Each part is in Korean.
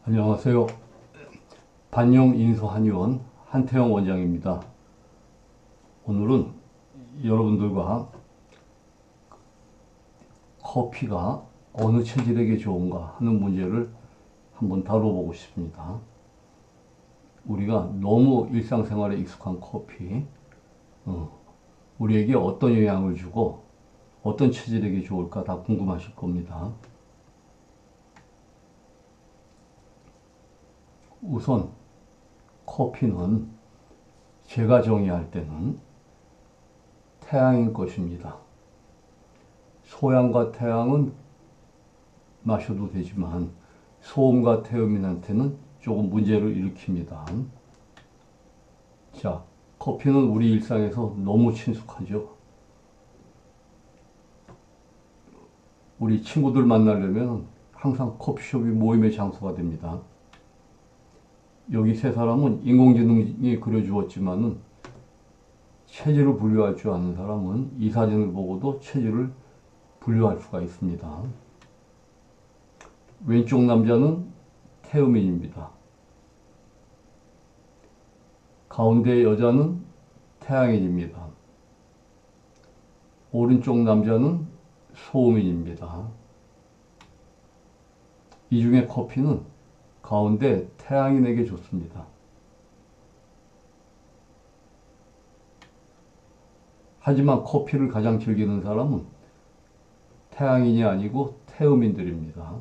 안녕하세요. 반영 인수 한의원 한태영 원장입니다. 오늘은 여러분들과 커피가 어느 체질에게 좋은가 하는 문제를 한번 다뤄보고 싶습니다. 우리가 너무 일상생활에 익숙한 커피, 우리에게 어떤 영향을 주고 어떤 체질에게 좋을까 다 궁금하실 겁니다. 우선 커피는 제가 정의할 때는 태양인 것입니다. 소양과 태양은 마셔도 되지만 소음과 태음인한테는 조금 문제를 일으킵니다. 자, 커피는 우리 일상에서 너무 친숙하죠. 우리 친구들 만나려면 항상 커피숍이 모임의 장소가 됩니다. 여기 세 사람은 인공지능이 그려주었지만은 체질을 분류할 줄 아는 사람은 이 사진을 보고도 체질을 분류할 수가 있습니다. 왼쪽 남자는 태음인입니다. 가운데 여자는 태양인입니다. 오른쪽 남자는 소음인입니다. 이 중에 커피는 가운데 태양인에게 좋습니다. 하지만 커피를 가장 즐기는 사람은 태양인이 아니고 태음인들입니다.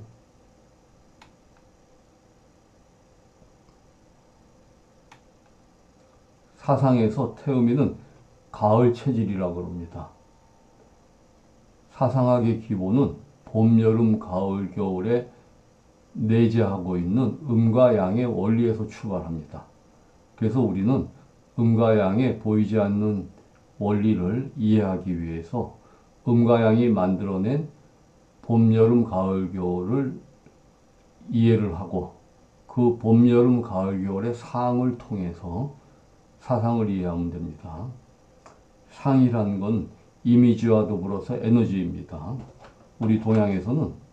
사상에서 태음인은 가을 체질이라고 합니다. 사상학의 기본은 봄, 여름, 가을, 겨울에 내재하고 있는 음과 양의 원리에서 출발합니다. 그래서 우리는 음과 양의 보이지 않는 원리를 이해하기 위해서 음과 양이 만들어낸 봄, 여름, 가을, 겨울을 이해를 하고 그 봄, 여름, 가을, 겨울의 상을 통해서 사상을 이해하면 됩니다. 상이라는 건 이미지와 더불어서 에너지입니다. 우리 동양에서는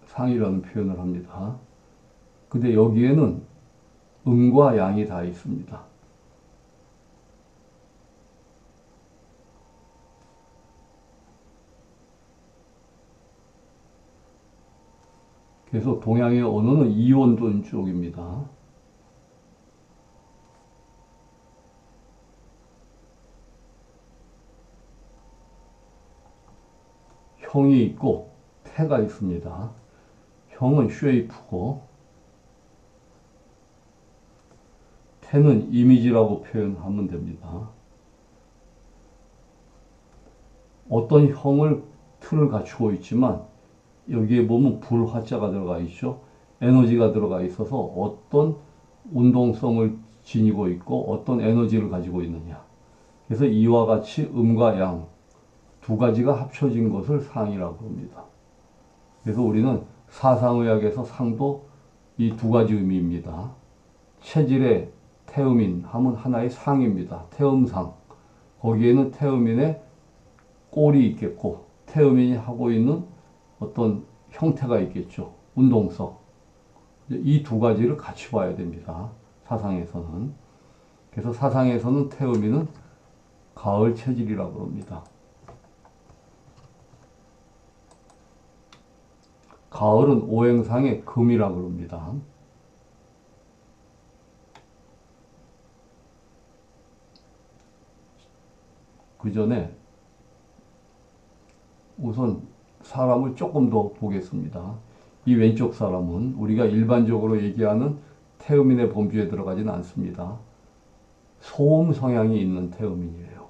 상이라는 표현을 합니다. 근데 여기에는 음과 양이 다 있습니다. 그래서 동양의 언어는 이원돈 쪽입니다. 형이 있고 태가 있습니다. 형은 쉐이프고 태는 이미지라고 표현하면 됩니다. 어떤 형을 틀을 갖추고 있지만 여기에 보면 불화자가 들어가 있죠. 에너지가 들어가 있어서 어떤 운동성을 지니고 있고 어떤 에너지를 가지고 있느냐. 그래서 이와 같이 음과 양 두 가지가 합쳐진 것을 상이라고 합니다. 그래서 우리는 사상의학에서 상도 이 두 가지 의미입니다. 체질의 태음인 하면 하나의 상입니다. 태음상. 거기에는 태음인의 꼴이 있겠고 태음인이 하고 있는 어떤 형태가 있겠죠. 운동성. 이 두 가지를 같이 봐야 됩니다. 사상에서는. 그래서 사상에서는 태음인은 가을 체질이라고 합니다. 가을은 오행상의 금이라고 합니다. 그 전에 우선 사람을 조금 더 보겠습니다. 이 왼쪽 사람은 우리가 일반적으로 얘기하는 태음인의 범주에 들어가지는 않습니다. 소음 성향이 있는 태음인이에요.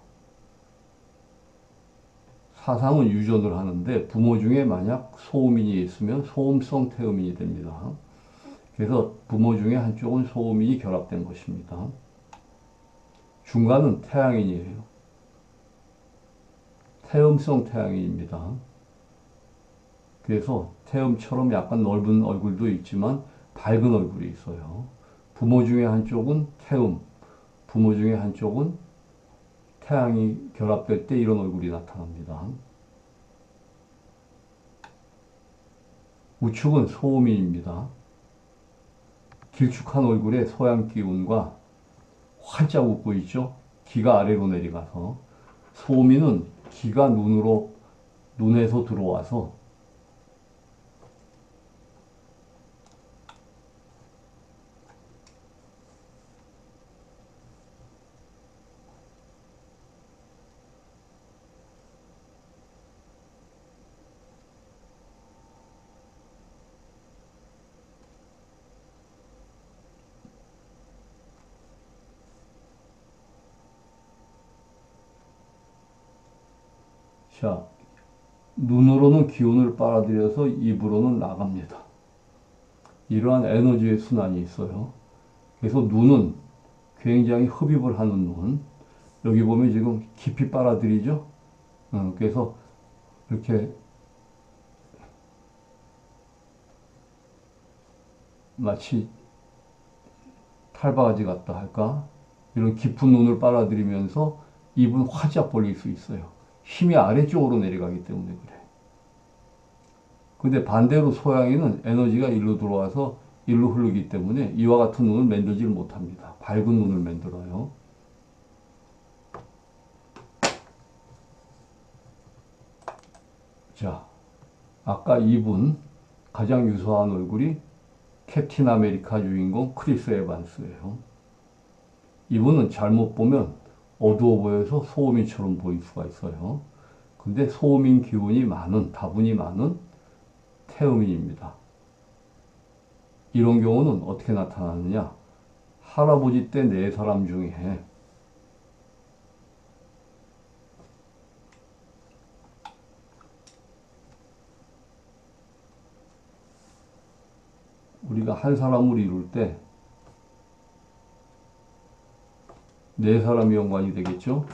사상은 유전을 하는데 부모 중에 만약 소음인이 있으면 소음성 태음인이 됩니다. 그래서 부모 중에 한쪽은 소음인이 결합된 것입니다. 중간은 태양인이에요. 태음성 태양인입니다. 그래서 태음처럼 약간 넓은 얼굴도 있지만 밝은 얼굴이 있어요. 부모 중에 한쪽은 태음, 부모 중에 한쪽은 태양이 결합될 때 이런 얼굴이 나타납니다. 우측은 소음인입니다. 길쭉한 얼굴에 소양 기운과 활짝 웃고 있죠. 기가 아래로 내려가서 소음인은 기가 눈에서 들어와서 자, 눈으로는 기운을 빨아들여서 입으로는 나갑니다. 이러한 에너지의 순환이 있어요. 그래서 눈은 굉장히 흡입을 하는 눈. 여기 보면 지금 깊이 빨아들이죠. 그래서 이렇게 마치 탈바가지 같다 할까? 이런 깊은 눈을 빨아들이면서 입은 활짝 벌릴 수 있어요. 힘이 아래쪽으로 내려가기 때문에 그래. 근데 반대로 소양이는 에너지가 일로 들어와서 일로 흐르기 때문에 이와 같은 눈을 만들질 못합니다. 밝은 눈을 만들어요. 자, 아까 이분 가장 유사한 얼굴이 캡틴 아메리카 주인공 크리스 에반스예요. 이분은 잘못 보면 어두워 보여서 소음인처럼 보일 수가 있어요. 근데 소음인 기운이 많은, 다분히 많은 태음인입니다. 이런 경우는 어떻게 나타나느냐? 할아버지 때 네 사람 중에 우리가 한 사람을 이룰 때 네 사람이 연관이 되겠죠?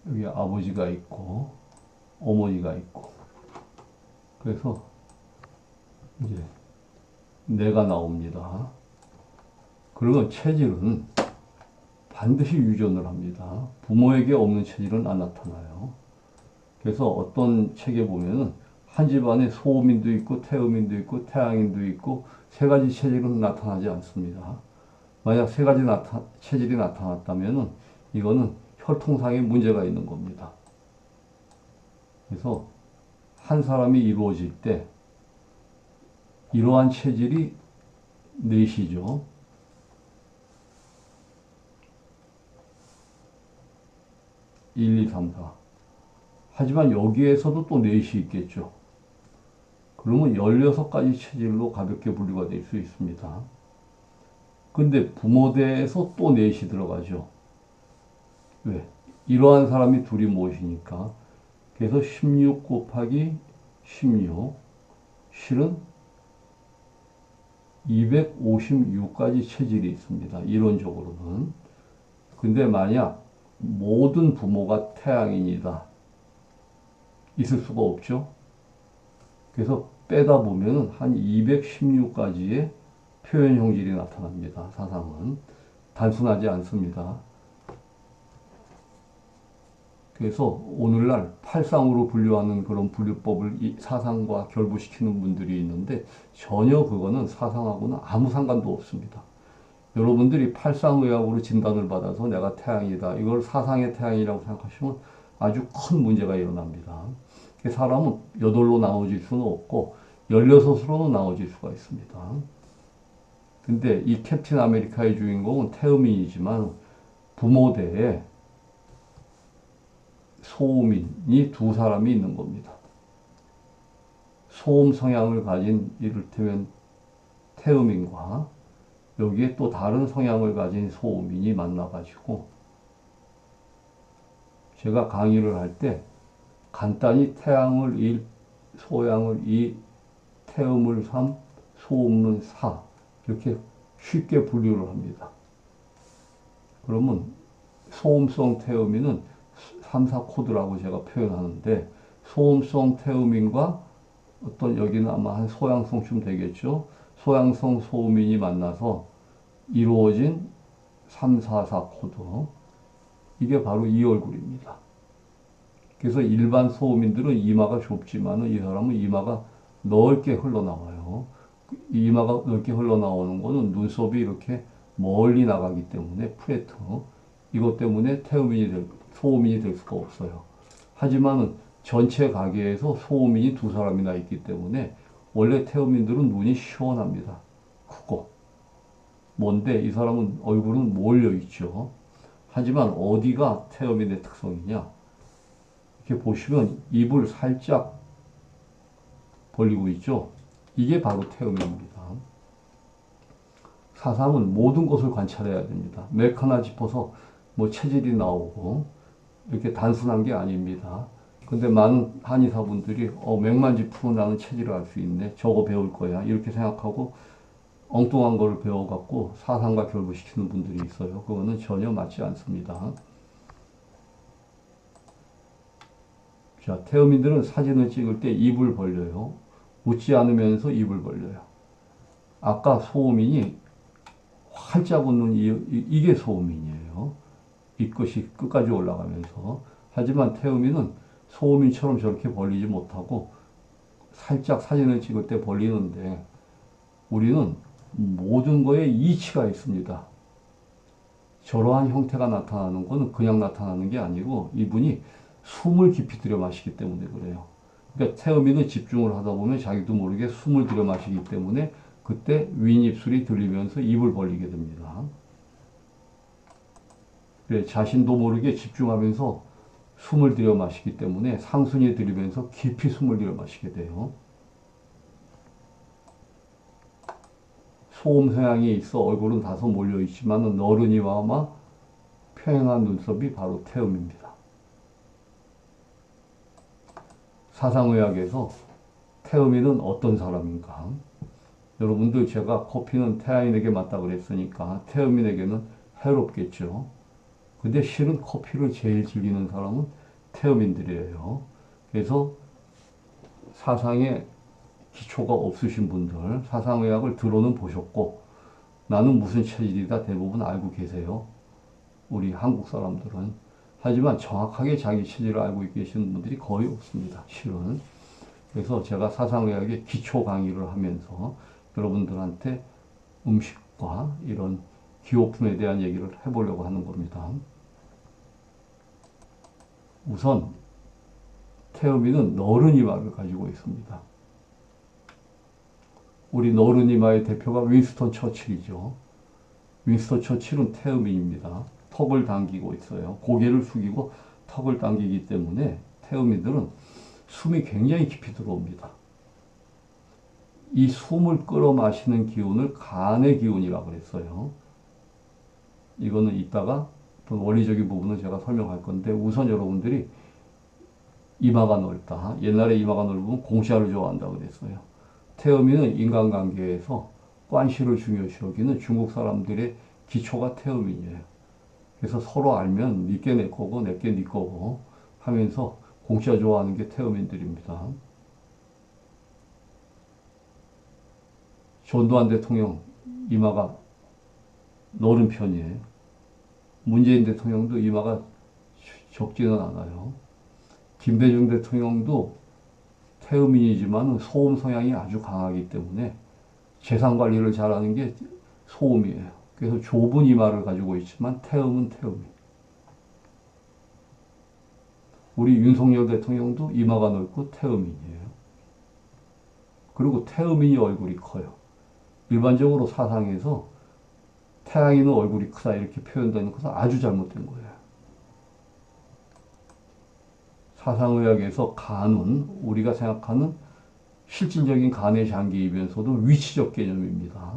여기 아버지가 있고 어머니가 있고 그래서 이제 내가 나옵니다. 그러면 체질은 반드시 유전을 합니다. 부모에게 없는 체질은 안 나타나요. 그래서 어떤 책에 보면은 한 집안에 소음인도 있고 태음인도 있고 태양인도 있고 세 가지 체질은 나타나지 않습니다. 만약 세 가지 체질이 나타났다면은 이거는 혈통상에 문제가 있는 겁니다. 그래서 한 사람이 이루어질 때 이러한 체질이 넷이죠. 1, 2, 3, 4. 하지만 여기에서도 또 넷이 있겠죠. 그러면 16가지 체질로 가볍게 분류가 될 수 있습니다. 근데 부모대에서 또 넷이 들어가죠. 왜? 이러한 사람이 둘이 무엇이니까. 그래서 16 곱하기 16, 실은 256가지 체질이 있습니다. 이론적으로는. 근데 만약 모든 부모가 태양인이다. 있을 수가 없죠. 그래서 빼다 보면 한 216가지의 표현 형질이 나타납니다. 사상은. 단순하지 않습니다. 그래서 오늘날 팔상으로 분류하는 그런 분류법을 이 사상과 결부시키는 분들이 있는데 전혀 그거는 사상하고는 아무 상관도 없습니다. 여러분들이 팔상의학으로 진단을 받아서 내가 태양이다. 이걸 사상의 태양이라고 생각하시면 아주 큰 문제가 일어납니다. 사람은 8로 나눠질 수는 없고 16으로는 나눠질 수가 있습니다. 근데 이 캡틴 아메리카의 주인공은 태음인이지만 부모대에 소음인이 두 사람이 있는 겁니다. 소음 성향을 가진 이를테면 태음인과 여기에 또 다른 성향을 가진 소음인이 만나가지고 제가 강의를 할 때 간단히 태양을 1, 소양을 2, 태음을 3, 소음은 4 이렇게 쉽게 분류를 합니다. 그러면 소음성 태음인은 3, 4 코드라고 제가 표현하는데 소음성 태음인과 어떤 여기는 아마 한 소양성쯤 되겠죠. 소양성 소음인이 만나서 이루어진 3, 4, 4 코드. 이게 바로 이 얼굴입니다. 그래서 일반 소음인들은 이마가 좁지만은 이 사람은 이마가 넓게 흘러나와요. 이마가 넓게 흘러나오는 거는 눈썹이 이렇게 멀리 나가기 때문에 프레트. 이것 때문에 소음인이 될 수가 없어요. 하지만은 전체 가게에서 소음인이 두 사람이나 있기 때문에 원래 태음인들은 눈이 시원합니다. 크고. 뭔데 이 사람은 얼굴은 몰려 있죠. 하지만 어디가 태음인의 특성이냐? 이렇게 보시면 입을 살짝 벌리고 있죠. 이게 바로 태음입니다. 사상은 모든 것을 관찰해야 됩니다. 맥 하나 짚어서 뭐 체질이 나오고 이렇게 단순한 게 아닙니다. 근데 많은 한의사분들이 맥만 짚으면 나는 체질을 알 수 있네. 저거 배울 거야. 이렇게 생각하고 엉뚱한 거를 배워갖고 사상과 결부시키는 분들이 있어요. 그거는 전혀 맞지 않습니다. 자, 태음인들은 사진을 찍을 때 입을 벌려요. 웃지 않으면서 입을 벌려요. 아까 소음인이 활짝 웃는 이게 소음인이에요. 입끝이 끝까지 올라가면서. 하지만 태음인은 소음인처럼 저렇게 벌리지 못하고 살짝 사진을 찍을 때 벌리는데 우리는 모든 거에 이치가 있습니다. 저러한 형태가 나타나는 것은 그냥 나타나는 게 아니고 이분이 숨을 깊이 들여 마시기 때문에 그래요. 그러니까 태음인은 집중을 하다 보면 자기도 모르게 숨을 들여 마시기 때문에 그때 윗입술이 들리면서 입을 벌리게 됩니다. 그래, 자신도 모르게 집중하면서 숨을 들여 마시기 때문에 상순이 들이면서 깊이 숨을 들여 마시게 돼요. 소음 성향이 있어 얼굴은 다소 몰려 있지만 너른이와 평행한 눈썹이 바로 태음입니다. 사상의학에서 태음인은 어떤 사람인가? 여러분들 제가 커피는 태양인에게 맞다 그랬으니까 태음인에게는 해롭겠죠. 근데 실은 커피를 제일 즐기는 사람은 태음인들이에요. 그래서 사상에 기초가 없으신 분들, 사상의학을 들어는 보셨고 나는 무슨 체질이다 대부분 알고 계세요. 우리 한국 사람들은. 하지만 정확하게 자기 체질을 알고 계시는 분들이 거의 없습니다. 실은. 그래서 제가 사상의학의 기초 강의를 하면서 여러분들한테 음식과 이런 기호품에 대한 얘기를 해보려고 하는 겁니다. 우선 태음인은 너른 이마를 가지고 있습니다. 우리 너른 이마의 대표가 윈스턴 처칠이죠. 윈스턴 처칠은 태음인입니다. 턱을 당기고 있어요. 고개를 숙이고 턱을 당기기 때문에 태음인들은 숨이 굉장히 깊이 들어옵니다. 이 숨을 끌어 마시는 기운을 간의 기운이라고 그랬어요. 이거는 이따가 원리적인 부분은 제가 설명할 건데 우선 여러분들이 이마가 넓다. 옛날에 이마가 넓으면 공짜를 좋아한다고 그랬어요. 태음인은 인간관계에서 관시를 중요시 여기는 중국 사람들의 기초가 태음인이에요. 그래서 서로 알면 니께 내 거고 내께 니 거고 하면서 공짜 좋아하는 게 태음인들입니다. 전두환 대통령 이마가 넓은 편이에요. 문재인 대통령도 이마가 적지는 않아요. 김대중 대통령도 태음인이지만 소음 성향이 아주 강하기 때문에 재산 관리를 잘하는 게 소음이에요. 그래서 좁은 이마를 가지고 있지만 태음은 태음이. 우리 윤석열 대통령도 이마가 넓고 태음인이에요. 그리고 태음인이 얼굴이 커요. 일반적으로 사상에서 태양인은 얼굴이 크다 이렇게 표현되는 것은 아주 잘못된 거예요. 사상의학에서 간은 우리가 생각하는 실질적인 간의 장기이면서도 위치적 개념입니다.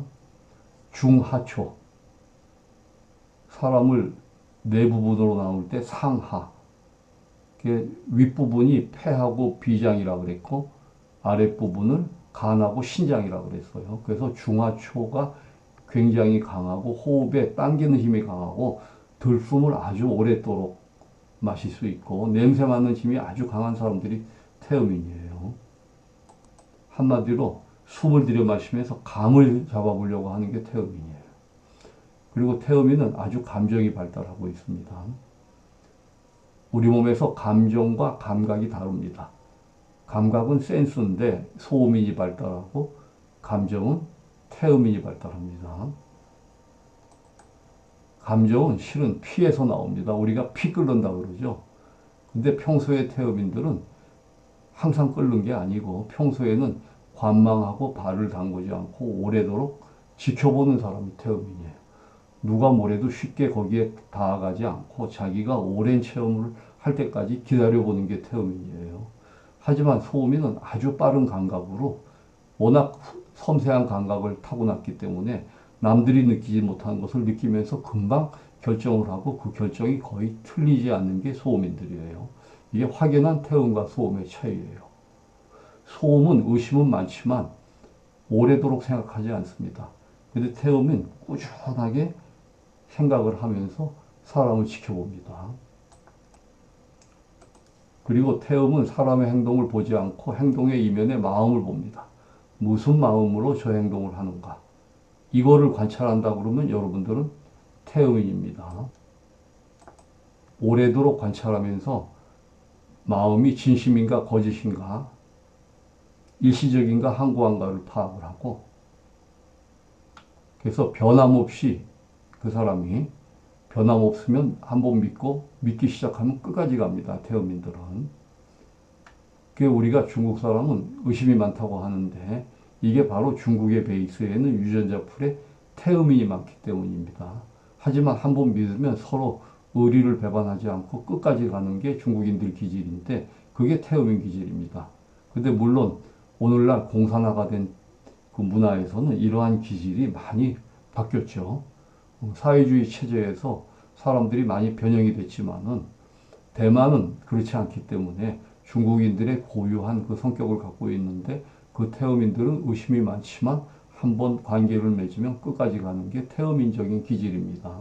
중하초. 사람을 네 부분으로 나눌 때 상하. 윗부분이 폐하고 비장이라고 그랬고 아랫부분을 간하고 신장이라고 그랬어요. 그래서 중하초가 굉장히 강하고 호흡에 당기는 힘이 강하고 들숨을 아주 오랫도록 마실 수 있고 냄새 맡는 힘이 아주 강한 사람들이 태음인이에요. 한마디로 숨을 들여 마시면서 감을 잡아보려고 하는 게 태음인이에요. 그리고 태음인은 아주 감정이 발달하고 있습니다. 우리 몸에서 감정과 감각이 다릅니다. 감각은 센스인데 소음인이 발달하고 감정은 태음인이 발달합니다. 감정은 실은 피에서 나옵니다. 우리가 피 끓는다 그러죠. 근데 평소에 태음인들은 항상 끓는 게 아니고 평소에는 관망하고 발을 담그지 않고 오래도록 지켜보는 사람이 태음인이에요. 누가 뭐래도 쉽게 거기에 다가가지 않고 자기가 오랜 체험을 할 때까지 기다려보는 게 태음인이에요. 하지만 소음인은 아주 빠른 감각으로 워낙 섬세한 감각을 타고났기 때문에 남들이 느끼지 못하는 것을 느끼면서 금방 결정을 하고 그 결정이 거의 틀리지 않는 게 소음인들이에요. 이게 확연한 태음과 소음의 차이예요. 소음은 의심은 많지만 오래도록 생각하지 않습니다. 근데 태음은 꾸준하게 생각을 하면서 사람을 지켜봅니다. 그리고 태음은 사람의 행동을 보지 않고 행동의 이면에 마음을 봅니다. 무슨 마음으로 저 행동을 하는가. 이거를 관찰한다 그러면 여러분들은 태음인입니다. 오래도록 관찰하면서 마음이 진심인가 거짓인가 일시적인가 항구한가를 파악을 하고 그래서 변함없이 그 사람이 변함없으면 한번 믿고 믿기 시작하면 끝까지 갑니다. 태음인들은. 그 우리가 중국 사람은 의심이 많다고 하는데 이게 바로 중국의 베이스에는 유전자 풀에 태음인이 많기 때문입니다. 하지만 한번 믿으면 서로 의리를 배반하지 않고 끝까지 가는 게 중국인들 기질인데 그게 태음인 기질입니다. 근데 물론 오늘날 공산화가 된 그 문화에서는 이러한 기질이 많이 바뀌었죠. 사회주의 체제에서 사람들이 많이 변형이 됐지만은 대만은 그렇지 않기 때문에 중국인들의 고유한 그 성격을 갖고 있는데 그 태음인들은 의심이 많지만 한번 관계를 맺으면 끝까지 가는 게 태음인적인 기질입니다.